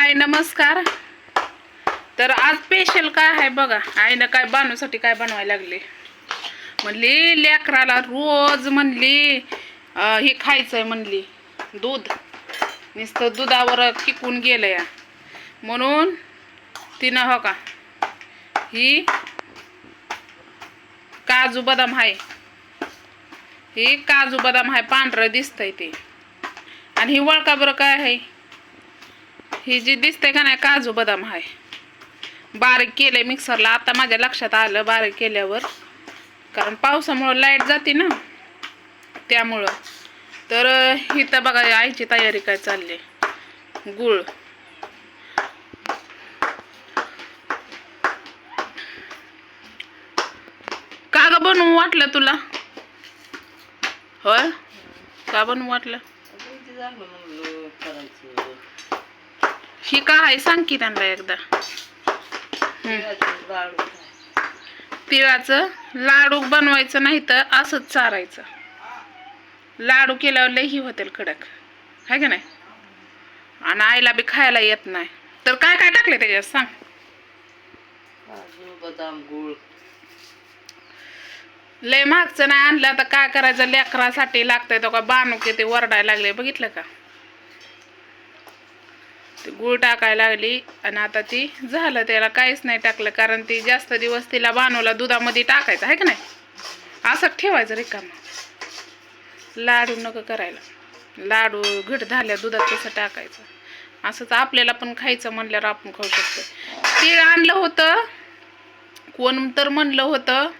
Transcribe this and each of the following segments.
हाय नमस्कार. तर आज स्पेशल काय आहे बघा. आईनं काय बनवण्यासाठी काय बनवायला लागले. म्हणली लेकराला रोज म्हणली हे खायचंय म्हणली दूध. नुसतं दुधावर किकून गेलं या म्हणून तिनं हो का ही काजू बदाम आहे. ही काजू बदाम आहे, पांढरं दिसतंय ते. आणि ही वळका बरं काय आहे, ही जी दिसते का नाही काजू बदाम आहे. बारीक केलंय मिक्सरला. आता माझ्या लक्षात आलं बारीक केल्यावर, कारण पावसामुळं लाईट जाते ना त्यामुळं. तर इथं बघा आईची तयारी काय चालली. गुळ का ग बनवू वाटलं तुला? होय, का बनवू वाटलं? ही का आहे सांग की त्यांना एकदा. तिळाचं लाडू बनवायचं नाही तर असंच चारायचं. लाडू केल्यावर लई ही होतील कडक, है का नाही? आणि आईला बी खायला येत नाही. तर काय काय टाकले त्याच्यात सांग. काजू बदाम गुळ. लय मागचं नाही आणलं तर काय करायचं, लेकरासाठी लागतंय. तो का बाणूक ते वरडायला लागले बघितलं का. ते गुळ टाकायला लागली आणि आता ती झालं. त्याला काहीच नाही टाकलं, कारण ती जास्त दिवस तिला बाणूला दुधामध्ये टाकायचं आहे का नाही. असं ठेवायचं रिकामं. लाडू नको करायला. लाडू घट झाल्या दुधात कसं टाकायचं. असंच आपल्याला पण खायचं म्हणल्यावर आपण खाऊ शकतो. तीळ आणलं होतं, कोण तर म्हणलं होतं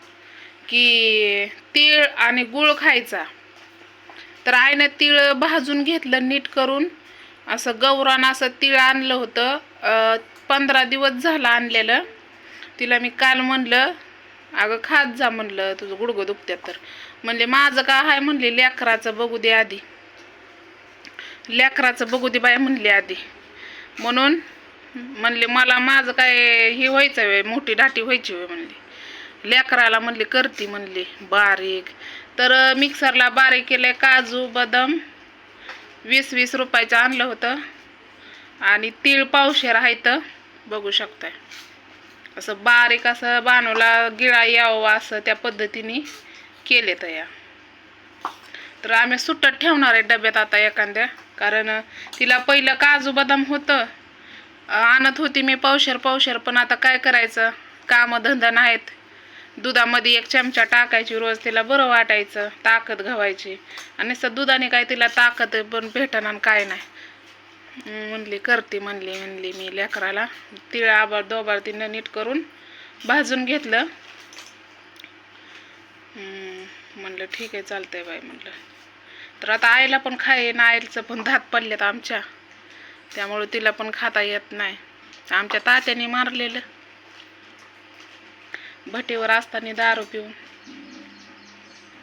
की तीळ आणि गुळ खायचा. तर आईने तीळ भाजून घेतलं नीट करून. असं गौरान असं तीळ आणलं होतं. 15 दिवस झालं आणलेलं. तिला मी काल म्हणलं अगं खात जा म्हणलं, तुझं गुडघं दुखत्यात. तर म्हणले माझं का आहे म्हणले, लेकराचं बघू दे आधी. लेकराचं बघू दे बाय म्हणले आधी. म्हणून म्हणले मला माझं काय हे व्हायचं वेळ, मोठी दाटी व्हायची वेळ म्हणली. लेकराला म्हणले करती म्हणले बारीक. तर मिक्सरला बारीक केलंय. काजू बदाम 20-20 रुपयाचं आणलं होतं. आणि तीळ पावशेर आहे तर बघू शकताय. असं बारीक असं बाणूला गिळा यावं असं त्या पद्धतीने केले तया. तर आम्ही सुट्टत ठेवणार आहे डब्यात आता एखाद्या, कारण तिला पहिलं काजू बदाम होतं आणत होती मी पावशेर. पण आता काय करायचं, कामं धंदा नाहीत. दुधामध्ये 1 चमचा टाकायची रोज, तिला बरं वाटायचं, ताकद घावायची. आणि नुसतं दुधाने काय तिला ताकद पण भेटणार काय नाही. म्हणली करते म्हणली मी लेकराला. तिळ आबाळ दोबाळ तिनं नीट करून भाजून घेतलं. म्हणलं ठीक आहे चालतंय बाई म्हणलं. तर आता आईला पण खाईन, आईचं पण दात पडलेत आमच्या, त्यामुळे तिला पण खाता येत नाही. आमच्या तात्याने मारलेलं भटीवर असताना दारू पिऊन.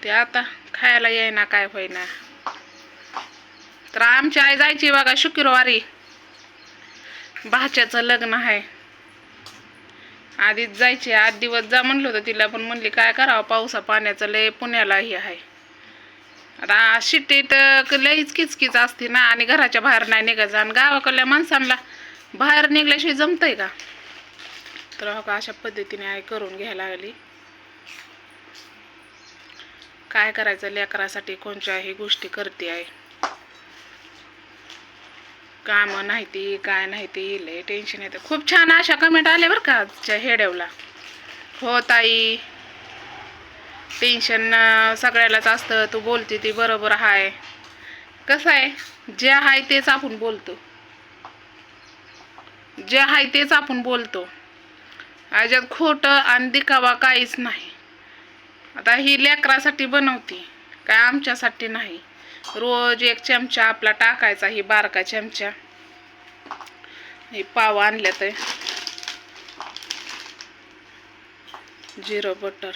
ते आता खायला येईना काय होईना. तर आमची आई जायची बघा शुक्रवारी. भाच्याचं लग्न आहे. आधीच जायची. 8 दिवस जा म्हणलं होतं तिला, पण म्हणली काय करावं पावसा पाण्याचं लय पुण्याला हे आहे. आता शिट्टीत लईच किचकिच असते ना, आणि घराच्या बाहेर नाही निघायचं. आणि गावाकडल्या माणसांना बाहेर निघल्याशिवाय जमतंय का. तर हो का अशा पद्धतीने आई करून घ्यायला लागली. काय करायचं, लेकरासाठी कोणत्याही गोष्टी करते आहे. कामं नाही ती काय नाही ती लय टेन्शन येतं. खूप छान अशा कमेंट आल्या बरं का आजच्या हेड्यावला. हो ताई, टेन्शन सगळ्यालाच असतं, तू बोलते ती बरोबर आहे. कसं आहे, जे आहे तेच आपण बोलतो. जे आहे तेच आपण बोलतो. याच्यात खोटं आणि दिखावा काहीच नाही. आता ही लेकरासाठी बनवते, काय आमच्यासाठी नाही. रोज 1 चमचा आपला टाकायचा, ही बारका चमचा. ही पाव आणल्या तर जिरं बटर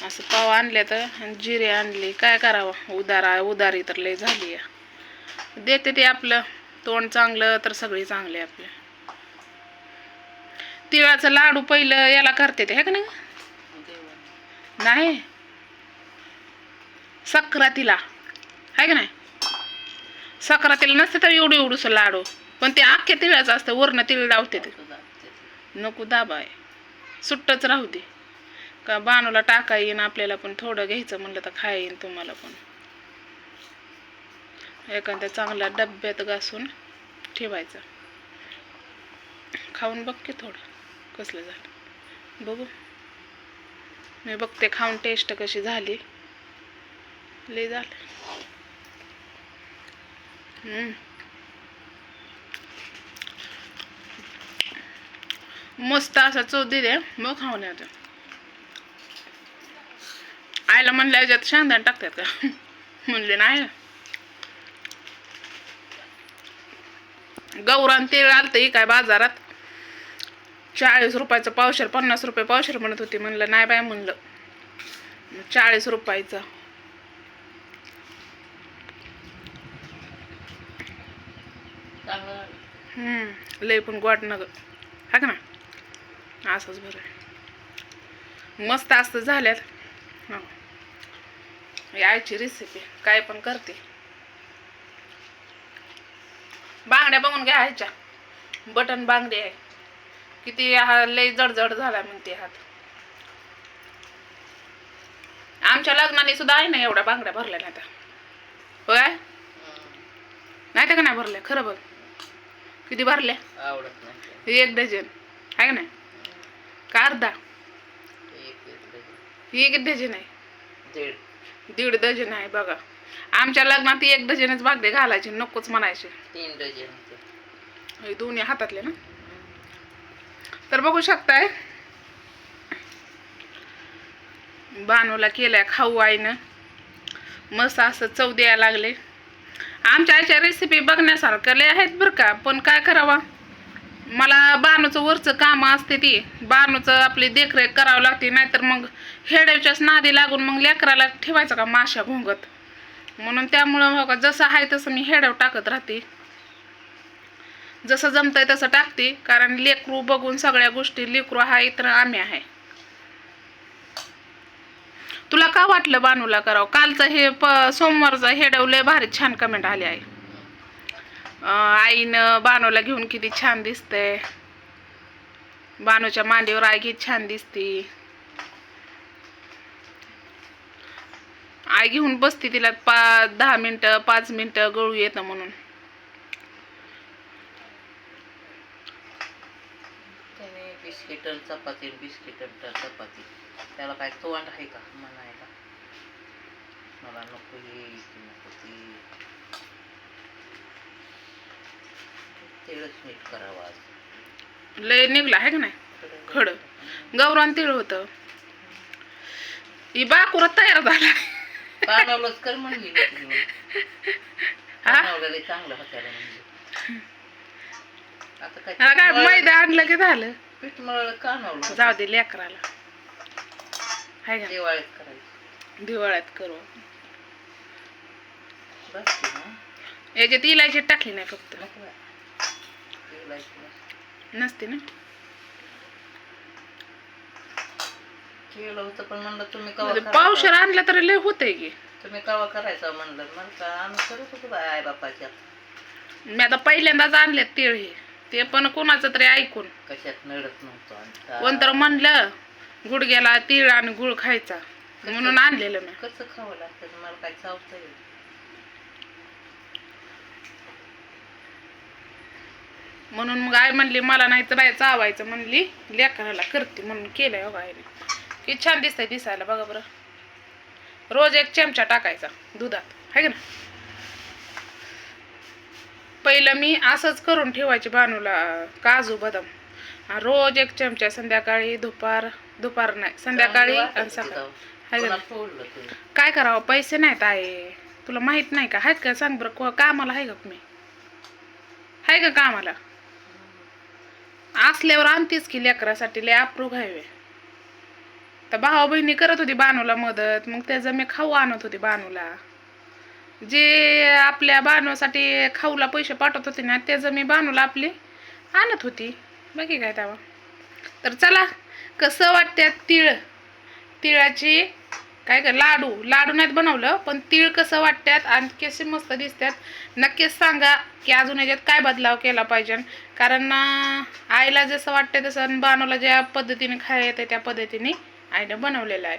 असं पाव आणल्या तर, जिरे आणली. काय करावं, उदारी तर लय झाली आहे. देते ते आपलं तोंड चांगलं तर सगळी चांगले आपले. तिळाचं लाडू पहिलं याला करते ते, है का नाही? नाही सक्रातीला, आहे का नाही? सक्रातीला नसते तर एवढं लाडू. पण ते अख्ख्या तिळाचं असतं, वरनं तिळ लावते ते. नको दाबा आहे, सुट्टच राहू दे. का बाणूला टाका येईन, आपल्याला पण थोडं घ्यायचं म्हणलं तर खाय येईन तुम्हाला पण. एखाद्या चांगल्या डब्यात घासून ठेवायचं. खाऊन बघ की थोडं कसलं झालं बघू. मी बघते खाऊन टेस्ट कशी झाली. लय झालं. मस्त असा चव दिले मग खाऊन येतं. आईला म्हणलं याच्यात शेंगदाणे टाकतात का म्हणले नाही. गौरान तेल आलतं ही काय बाजारात 40 रुपयाचं पावशेर, 50 रुपये पावशेर म्हणत होती. म्हणलं नाही बाय म्हणलं, 40 रुपयाचं. लय पण गोड नग हा का ना, असंच बरं मस्त असतं झाल्यात. यायची रेसिपी काय पण करते. बांगड्या बघून घ्यायच्या, बटन बांगडे आहे. किती लय जडजड झाला म्हणते हात. आमच्या लग्नाने सुद्धा आहे ना एवढ्या बांगड्या भरल्या नाही त्या. होय नाही त्या का नाही भरल्या? खरं बघ किती भरल्या. आवडत नाही. 1 डझन आहे का नाही का अर्धा? 1 डझन आहे. 1.5 डझन आहे बघा. आमच्या लग्नात 1 डझनच बांगडे घालायचे, नकोच म्हणायचे. 3 डझन दोन्ही हातातले ना. तर बघू शकताय बाणूला केल्या खाऊ आईनं. मस्त असं चव द्यायला लागले. आमच्या आईच्या रेसिपी बघण्यासारख्या लय आहेत बरं का, पण काय करावा, मला बाणूचं वरचं काम असते ती. बाणूचं आपली देखरेख करावं लागते, नाहीतर मग हेड्याच्याच नादी लागून मग लेकराला ठेवायचं का माशा घोंगत. म्हणून त्यामुळं हो का जसं आहे तसं मी हेड्यावर टाकत राहते. जसं जमतंय तसं टाकते, कारण लेकरू बघून सगळ्या गोष्टी. लेकरू आहे तर आम्ही आहे. तुला का वाटलं बाणूला करावं? कालचं हे सोमवारचं हेडव लय भारी छान कमेंट आली आहे. आईनं बाणूला घेऊन किती छान दिसतंय, बाणूच्या मांडीवर आई किती छान दिसती. आई घेऊन बसती तिला 10 मिनिटं 5 मिनिटं गळू येतं म्हणून. त्याने बिस्किट चपाती, बिस्किट चपाती, त्याला काय तोंड आहे का म्हणायला? मला नको हे नको ते. तेलच मीठ करावं आज. लय निघला आहे का नाही खड. गौरान तिळ होतं. ही बाकुरा तयार झाला. कानवलंच कर म्हणली कानवलं चांगलं होत्याला म्हणजे. आता काय मैदा आणलं की झालं. पीठ मळलं कानवलं. जाऊ दे लेकराला आहे का. दिवाळीत करायचं. दिवाळ्यात करू. बस ना. याच्यात इलायची टाकली नाही फक्त. नसते ना. केलं होतं पण म्हणलं तुम्ही कवा पावशेर आणलं तरी लय होतंय की. तुम्ही कवा करायचं म्हणलं. मला का आम्ही करत होतो बाय आई बापाच्या. मी आता पहिल्यांदाच आणले तिळ हे. ते पण कोणाचं तरी ऐकून. कशात नडत नव्हतं. कोणतर म्हणलं गुडघ्याला तिळ आणि गुळ खायचा म्हणून आणलेलं मी. कसं खावं लागतं मला काय चावतंय. म्हणून मग आई म्हणली मला नाही तर बाय चावायचं म्हणली, लेकराला करते म्हणून केलंय. हो आईने किती छान दिसतंय दिसायला बघा बरं. रोज 1 चमचा टाकायचा दुधात आहे का ना. पहिलं मी असंच करून ठेवायचे बाणूला काजू बदाम. रोज 1 चमचा संध्याकाळी, दुपार नाही संध्याकाळी आणि सकाळी. काय करावं, पैसे नाहीत आहे. तुला माहित नाही का? आहेत का सांग बरं. कामाला आहे का तुम्ही? आहे का कामाला? असल्यावर आणतीच की लेकरासाठी. लय अप्रूप आहे. तर भाऊ बहिणी करत होती बाणूला मदत, मग त्याचं मी खाऊ आणत होती बाणूला. जे आपल्या बाणूसाठी खाऊला पैसे पाठवत होते ना, त्याचं मी बाणूला आपली आणत होती. बाकी काय तेव्हा. तर चला कसं वाटतं तिळाची काय का लाडू नाहीत बनवलं, पण तीळ कसं वाटतात आणि कसे मस्त दिसतात नक्कीच सांगा की अजून याच्यात काय बदलाव केला पाहिजे. कारण आईला जसं वाटतं तसं आणि बानूला ज्या पद्धतीने खायला येते त्या पद्धतीने आईनं बनवलेलं आहे.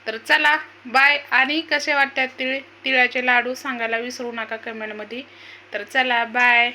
तर चला बाय. आणि कसे वाटतात तिळाचे लाडू सांगायला विसरू नका कमेंटमध्ये. तर चला बाय.